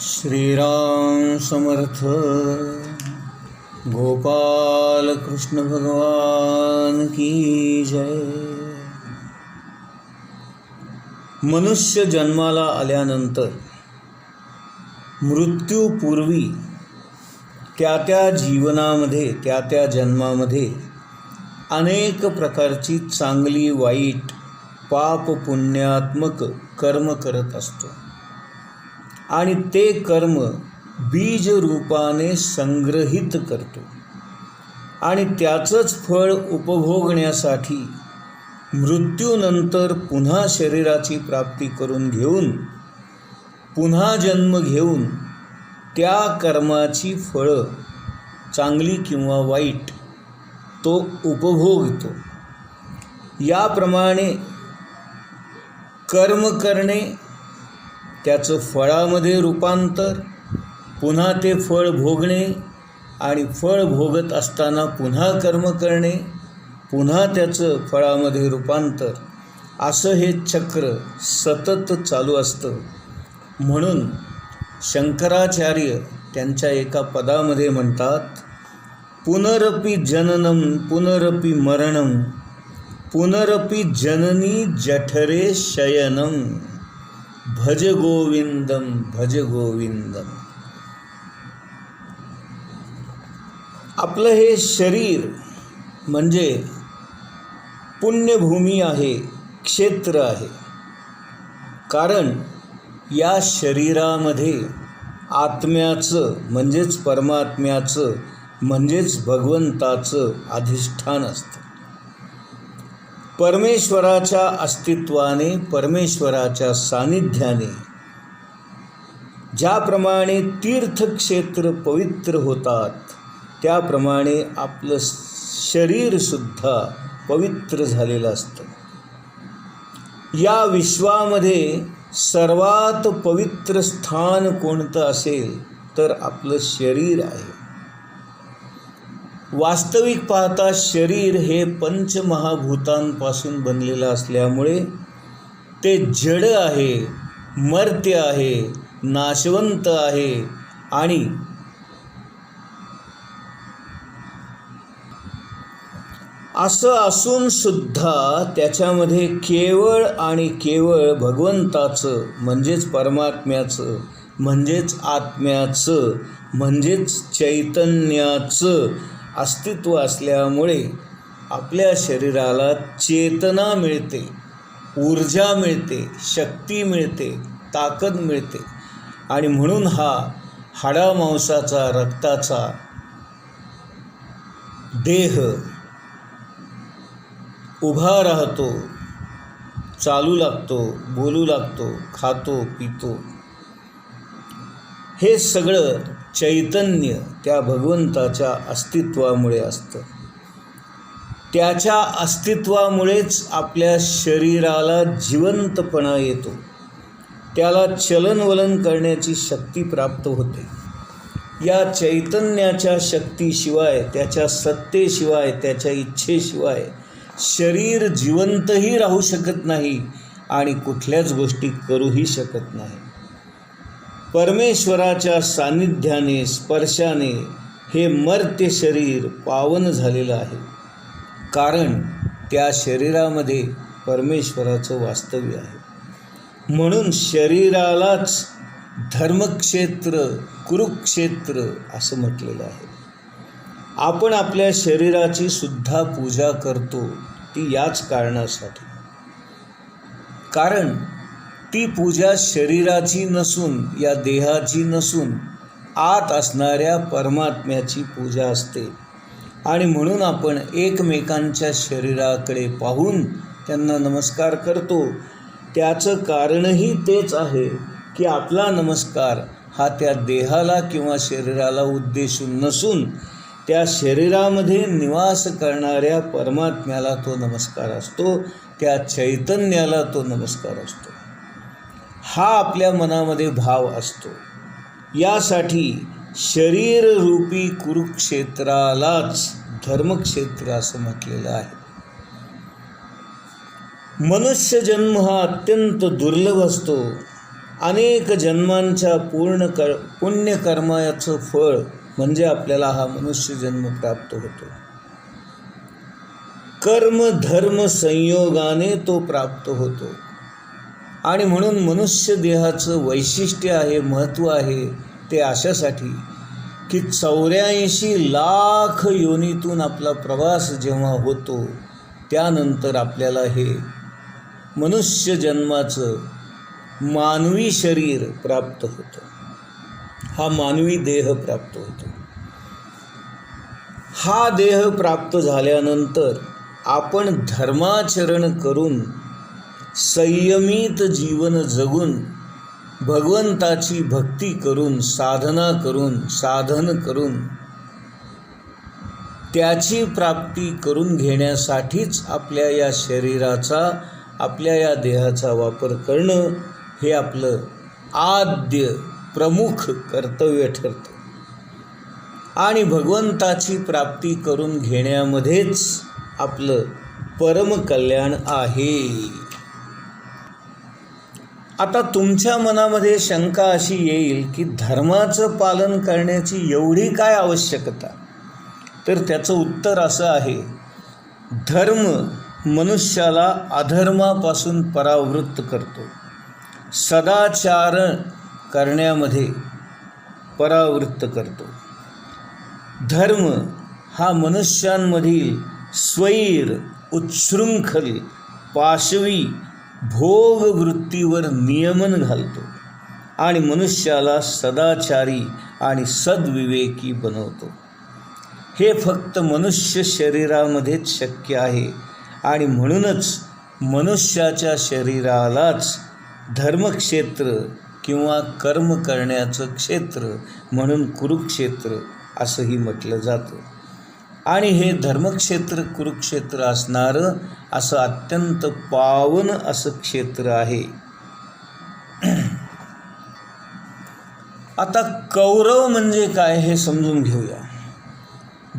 श्रीराम समर्थ. गोपाल कृष्ण भगवान की जय. मनुष्य जन्माला आल्यानंतर मृत्यूपूर्वी त्या जीवनामध्ये त्या जन्मामध्ये अनेक प्रकारची चांगली वाईट पाप पुण्यात्मक कर्म करत असतो आणि ते कर्म बीज रूपाने संग्रहित करतो आणि त्याचंच फळ उपभोगण्यासाठी मृत्यूनंतर पुन्हा शरीराची प्राप्ती करून घेऊन पुन्हा जन्म घेऊन त्या कर्माची फळं चांगली किंवा वाईट तो उपभोगतो. याप्रमाणे कर्म करणे, त्याचं फळामध्ये रूपांतर, पुन्हा ते फळ भोगणे आणि फळ भोगत असताना पुन्हा कर्म करणे, पुन्हा त्याचं फळामध्ये रूपांतर, असं हे चक्र सतत चालू असतं. म्हणून शंकराचार्य त्यांच्या एका पदामध्ये म्हणतात, पुनरपि जननम पुनरपि मरणम पुनरपि जननी जठरे शयनम भज गोविंदम भज गोविंदम. आपलं हे शरीर म्हणजे पुण्यभूमी आहे, क्षेत्र आहे. कारण या शरीरामध्ये आत्म्याचं म्हणजेच परमात्म्याचं म्हणजेच भगवंताचं अधिष्ठान असतं. परमेश्वराच्या अस्तित्वाने, परमेश्वराच्या सानिध्याने ज्याप्रमाणे तीर्थक्षेत्र पवित्र होतात, त्याप्रमाणे आपलं शरीरसुद्धा पवित्र झालेलं असतं. या विश्वामध्ये सर्वात पवित्र स्थान कोणतं असेल तर आपलं शरीर आहे. वास्तविक पाहता शरीर हे पंचमहाभूतांपासून बनलेलं असल्यामुळे ते जड आहे, मर्त्य आहे, नाशवंत आहे आणि असं असून सुद्धा त्याच्यामध्ये केवळ आणि केवळ भगवंताचं म्हणजेच परमात्म्याचं म्हणजेच आत्म्याचं म्हणजेच चैतन्याचं अस्तित्व असल्यामुळे आपल्या शरीराला चेतना मिळते, ऊर्जा मिळते, शक्ती मिळते, ताकद मिळते आणि म्हणून हा हाडामांसाचा रक्ताचा देह उभा राहतो, चालू लागतो, बोलू लागतो, खातो, पितो. हे सगळं चैतन्य त्या भगवंताच्या अस्तित्वामुळे असतं. त्याच्या अस्तित्वामुळेच आपल्या शरीराला जिवंतपणा येतो, त्याला चलनवलन करण्याची शक्ती प्राप्त होते. या चैतन्याच्या शक्तीशिवाय, त्याच्या सत्तेशिवाय, त्याच्या इच्छेशिवाय शरीर जिवंतही राहू शकत नाही आणि कुठल्याच गोष्टी करूही शकत नाही. परमेश्वराच्या सान्निध्याने, स्पर्शाने हे मर्त्य शरीर पावन झालेलं आहे. कारण त्या शरीरामध्ये परमेश्वराचं वास्तव्य आहे. म्हणून शरीरालाच धर्मक्षेत्र, कुरुक्षेत्र असं म्हटलेलं आहे. आपण आपल्या शरीराची सुद्धा पूजा करतो ती याच कारणासाठी. कारण ती पूजा शरीराची नसून, या देहाची नसून, आत असणाऱ्या परमात्म्याची पूजा असते. आणि म्हणून आपण एकमेकांच्या शरीराकडे पाहून त्यांना नमस्कार करतो. त्याचं कारणही तेच आहे की आपला नमस्कार हा त्या देहाला किंवा शरीराला उद्देशून नसून त्या शरीरामध्ये निवास करणाऱ्या परमात्म्याला तो नमस्कार असतो, त्या चैतन्याला तो नमस्कार असतो. हा आपल्या मनामध्ये भाव असतो. यासाठी शरीररूपी कुरुक्षेत्रालाच धर्मक्षेत्र असं म्हटलेलं आहे. मनुष्य जन्म हा अत्यंत दुर्लभ असतो. अनेक जन्मांच्या पुण्यकर्माचं फळ म्हणजे आपल्याला हा मनुष्य जन्म प्राप्त होतो. कर्म धर्म संयोगाने तो प्राप्त होतो. आणि म्हणून मनुष्य देहाचं वैशिष्ट्य आहे, महत्त्व आहे ते अशासाठी की 84 लाख योनीतून आपला प्रवास जेव्हा होतो त्यानंतर आपल्याला हे मनुष्य जन्माचं मानवी शरीर प्राप्त होतं, हा मानवी देह प्राप्त होतो. हा देह प्राप्त झाल्यानंतर आपण धर्माचरण करून संयमित जीवन जगून भगवंताची भक्ती करून साधना करून साधन करून त्याची प्राप्ती करून घेण्यासाठीच आपल्या या शरीराचा, आपल्या या देहाचा वापर करणं हे आपलं आद्य प्रमुख कर्तव्य ठरतं. आणि भगवंताची प्राप्ती करून घेण्यामध्येच आपलं परमकल्याण आहे. आता तुमच्या मनामध्ये शंका अशी येईल की धर्माचं पालन करण्याची एवढी काय आवश्यकता? तर त्याचं उत्तर असं आहे, धर्म मनुष्याला अधर्मापासून परावृत्त करतो, सदाचार करण्यामध्ये परावृत्त करतो. धर्म हा मनुष्यांमधील स्वैर, उच्छृंखल, पाशवी भोगवृत्तीवर नियमन घालतो आणि मनुष्याला सदाचारी आणि सद्विवेकी बनवतो. हे फक्त मनुष्य शरीरामध्येच शक्य आहे. आणि म्हणूनच मनुष्याच्या शरीरालाच धर्मक्षेत्र किंवा कर्म करण्याचं क्षेत्र म्हणून कुरुक्षेत्र असंही म्हटलं जातं. आणि हे धर्मक्षेत्र कुरुक्षेत्र असणारं असं अत्यंत पावन असं क्षेत्र आहे. आता कौरव म्हणजे काय हे समजून घेऊया.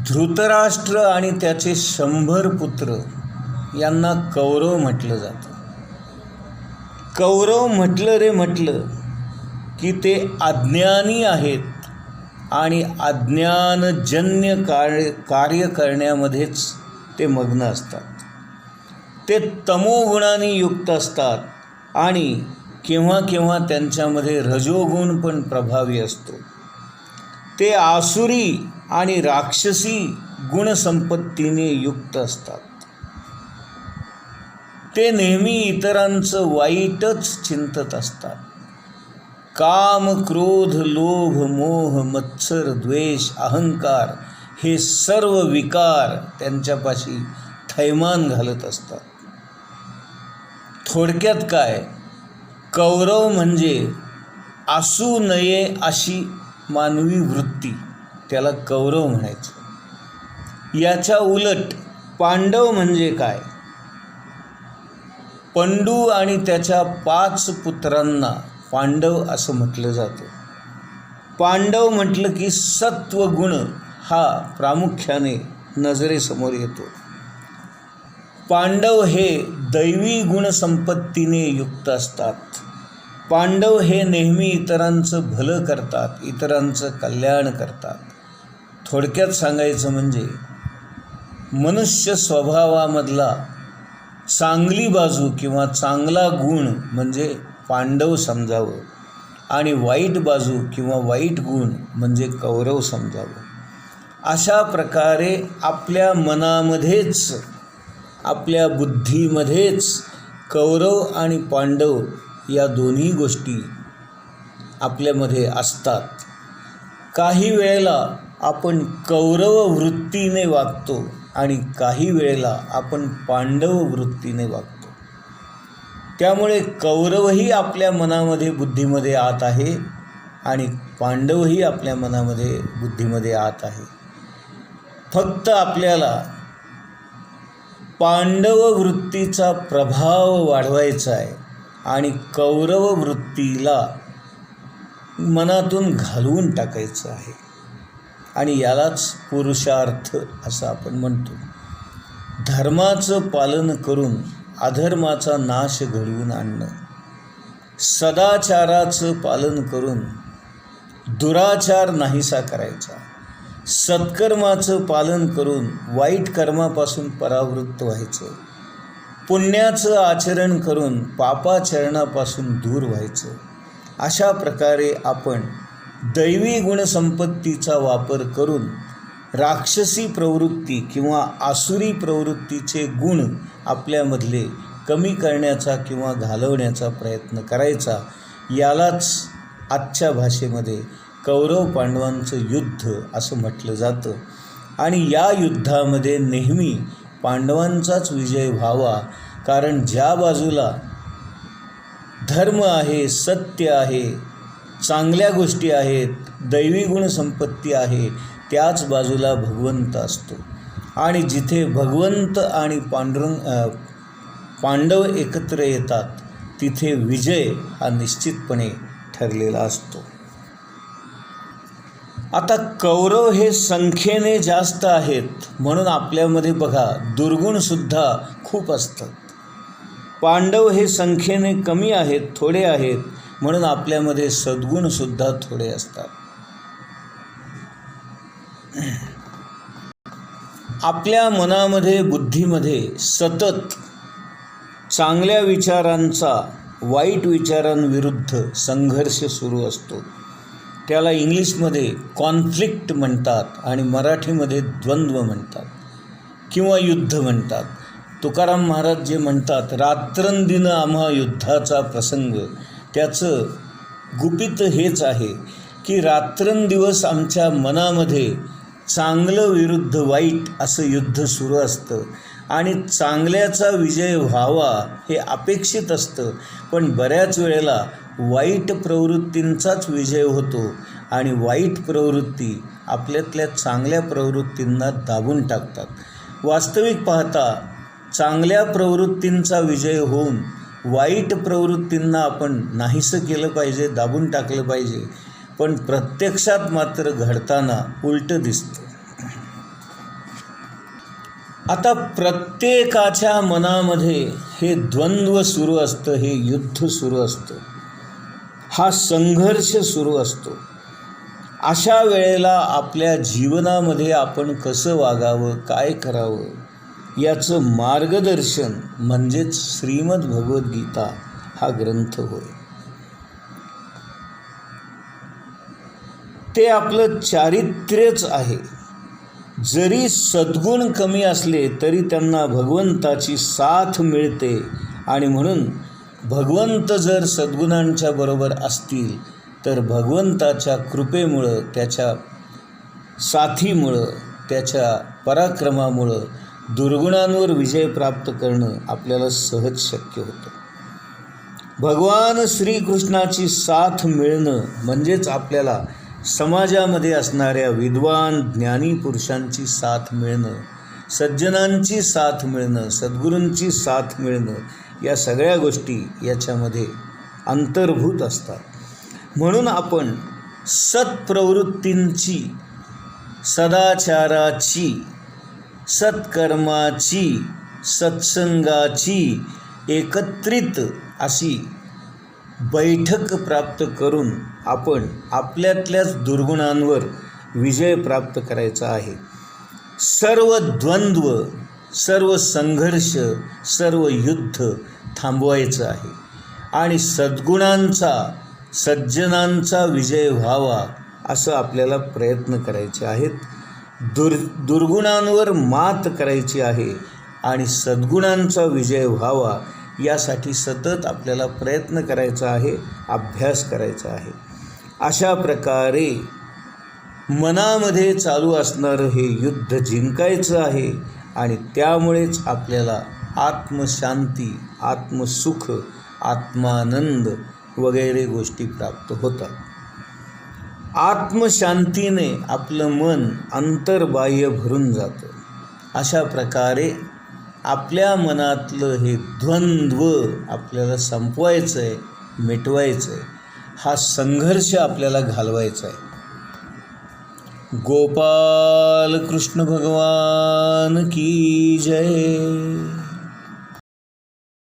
धृतराष्ट्र आणि त्याचे 100 पुत्र यांना कौरव म्हटलं जातं. कौरव म्हटलं की ते अज्ञानी आहेत आणि अज्ञानजन्य कार्य करण्यामध्येच ते मग्न असतात. ते तमोगुणाने युक्त असतात आणि केव्हा केव्हा त्यांच्यामध्ये रजोगुण पण प्रभावी असतो. ते आसुरी आणि राक्षसी गुणसंपत्तीने युक्त असतात. ते नेहमी इतरांचं वाईटच चिंतत असतात. काम, क्रोध, लोभ, मोह, मत्सर, द्वेष, अहंकार हे सर्व विकार त्यांच्यापाशी थैमान घालत असतात. थोडक्यात काय, कौरव म्हणजे असू नये अशी मानवी वृत्ती, त्याला कौरव म्हणायचं. याच्या उलट पांडव म्हणजे काय, पंडू आणि त्याच्या 5 पुत्रांना पांडव असं म्हटलं जातं. पांडव म्हटलं की सत्वगुण हा प्रामुख्याने नजरेसमोर येतो. पांडव हे दैवी गुणसंपत्तीने युक्त असतात. पांडव हे नेहमी इतरांचं भलं करतात, इतरांचं कल्याण करतात. थोडक्यात सांगायचं म्हणजे मनुष्य स्वभावामधला चांगली बाजू किंवा चांगला गुण म्हणजे पांडव समजावं आणि वाईट बाजू किंवा वाईट गुण म्हणजे कौरव समजावं. अशा प्रकारे आपल्या मनामध्येच, आपल्या बुद्धीमध्येच कौरव आणि पांडव या दोन्ही गोष्टी आपल्यामध्ये असतात. काही वेळेला आपण कौरव वृत्तीने वागतो आणि काही वेळेला आपण पांडव वृत्तीने वागतो. त्यामुळे कौरवही आपल्या मनामध्ये बुद्धीमध्ये आत आहे आणि पांडवही आपल्या मनामध्ये बुद्धीमध्ये आत आहे. फक्त आपल्याला पांडव वृत्तीचा प्रभाव वाढवायचा आहे आणि कौरव वृत्तीला मनातून घालवून टाकायचं आहे. आणि यालाच पुरुषार्थ असं आपण म्हणतो. धर्माचं पालन करून अधर्माचा नाश घडवून आणणं. सदाचाराचं पालन करून दुराचार नाहीसा करायचा, सत्कर्माचं पालन करून वाईट कर्मापासून परावृत्त व्हायचं, पुण्याचं आचरण करून पापाचरणापासून दूर व्हायचं. अशा प्रकारे आपण दैवी गुणसंपत्तीचा वापर करून राक्षसी प्रवृत्ती किंवा आसुरी प्रवृत्तीचे गुण आपल्यामधले कमी करण्याचा किंवा घालवण्याचा प्रयत्न करायचा. यालाच आजच्या भाषेमध्ये कौरव पांडवांचं युद्ध असं म्हटलं जातं. आणि या युद्धामध्ये नेहमी पांडवांचाच विजय व्हावा, कारण ज्या बाजूला धर्म आहे, सत्य आहे, चांगल्या गोष्टी आहेत, दैवी गुणसंपत्ती आहे, त्याच बाजूला भगवंत असतो. आणि जिथे भगवंत आणि पांडव एकत्र येतात तिथे विजय हा निश्चितपणे ठरलेला असतो. आता कौरव हे संख्येने जास्त आहेत म्हणून आपल्यामध्ये बघा दुर्गुणसुद्धा खूप असतात. पांडव हे संख्येने कमी आहेत, थोडे आहेत म्हणून आपल्यामध्ये सद्गुणसुद्धा थोडे असतात. आपल्या मनामध्ये, बुद्धीमध्ये सतत चांगल्या विचारांचा वाईट विचारांविरुद्ध संघर्ष सुरू असतो. त्याला इंग्लिशमध्ये कॉन्फ्लिक्ट म्हणतात आणि मराठीमध्ये द्वंद्व म्हणतात किंवा युद्ध म्हणतात. तुकाराम महाराज जे म्हणतात, रात्रंदिन आम्हा युद्धाचा प्रसंग, त्याचं गुपित हेच आहे की रात्रंदिवस आमच्या मनामध्ये चांगलं विरुद्ध वाईट असं युद्ध सुरू असतं आणि चांगल्याचा विजय व्हावा हे अपेक्षित असतं. पण बऱ्याच वेळेला वाईट प्रवृत्तींचाच विजय होतो आणि वाईट प्रवृत्ती आपल्यातल्या चांगल्या प्रवृत्तींना दाबून टाकतात. वास्तविक पाहता चांगल्या प्रवृत्तींचा विजय होऊन वाईट प्रवृत्तींना आपण नाहीसं केलं पाहिजे, दाबून टाकलं पाहिजे. पण प्रत्यक्षात मात्र घडताना उलटं दिसतं. आता प्रत्येकाच्या मनामध्ये हे द्वंद्व सुरू असतं, हे युद्ध सुरू असतं, हा संघर्ष सुरू असतो. अशा वेळेला आपल्या जीवनामध्ये आपण कसं वागावं, काय करावं याचं मार्गदर्शन म्हणजेच श्रीमद भगवद्गीता हा ग्रंथ होय. ते आपलं चारित्र्यच आहे. जरी सद्गुण कमी असले तरी त्यांना भगवंताची साथ मिळते आणि म्हणून भगवंत जर सद्गुणांच्या बरोबर असतील तर भगवंताच्या कृपेमुळं, त्याच्या साथीमुळं, त्याच्या पराक्रमामुळं दुर्गुणांवर विजय प्राप्त करणं आपल्याला सहज शक्य होतं. भगवान श्रीकृष्णाची साथ मिळणं म्हणजेच आपल्याला समाजामध्ये असणाऱ्या विद्वान ज्ञानी पुरुषांची साथ मिळणं, सज्जनांची साथ मिळणं, सद्गुरूंची साथ मिळणं, या सगळ्या गोष्टी याच्यामध्ये अंतर्भूत असतात. म्हणून आपण सत्प्रवृत्तींची, सदाचाराची, सत्कर्माची, सत्संगाची एकत्रित अशी बैठक प्राप्त करून आपण आपल्यातल्याच दुर्गुणांवर विजय प्राप्त करायचा आहे. सर्व द्वंद्व, सर्व संघर्ष, सर्व युद्ध थांबवायचं आहे आणि सद्गुणांचा, सज्जनांचा विजय व्हावा असं आपल्याला प्रयत्न करायचे आहेत. दुर्गुणांवर मात करायची आहे आणि सद्गुणांचा विजय व्हावा यासाठी सतत आपल्याला प्रयत्न करायचा आहे, अभ्यास करायचा आहे. अशा प्रकारे मनामध्ये चालू असणारं हे युद्ध जिंकायचं आहे आणि त्यामुळेच आपल्याला आत्मशांती, आत्मसुख, आत्मानंद वगैरे गोष्टी प्राप्त होतात. आत्मशांतीने आपलं मन अंतर्बाह्य भरून जातं. अशा प्रकारे आपल्या मनातलं हे द्वंद्व आपल्याला संपवायचं आहे, मिटवायचं आहे. हा संघर्ष आपल्याला घालवायचा आहे. गोपाल कृष्ण भगवान की जय.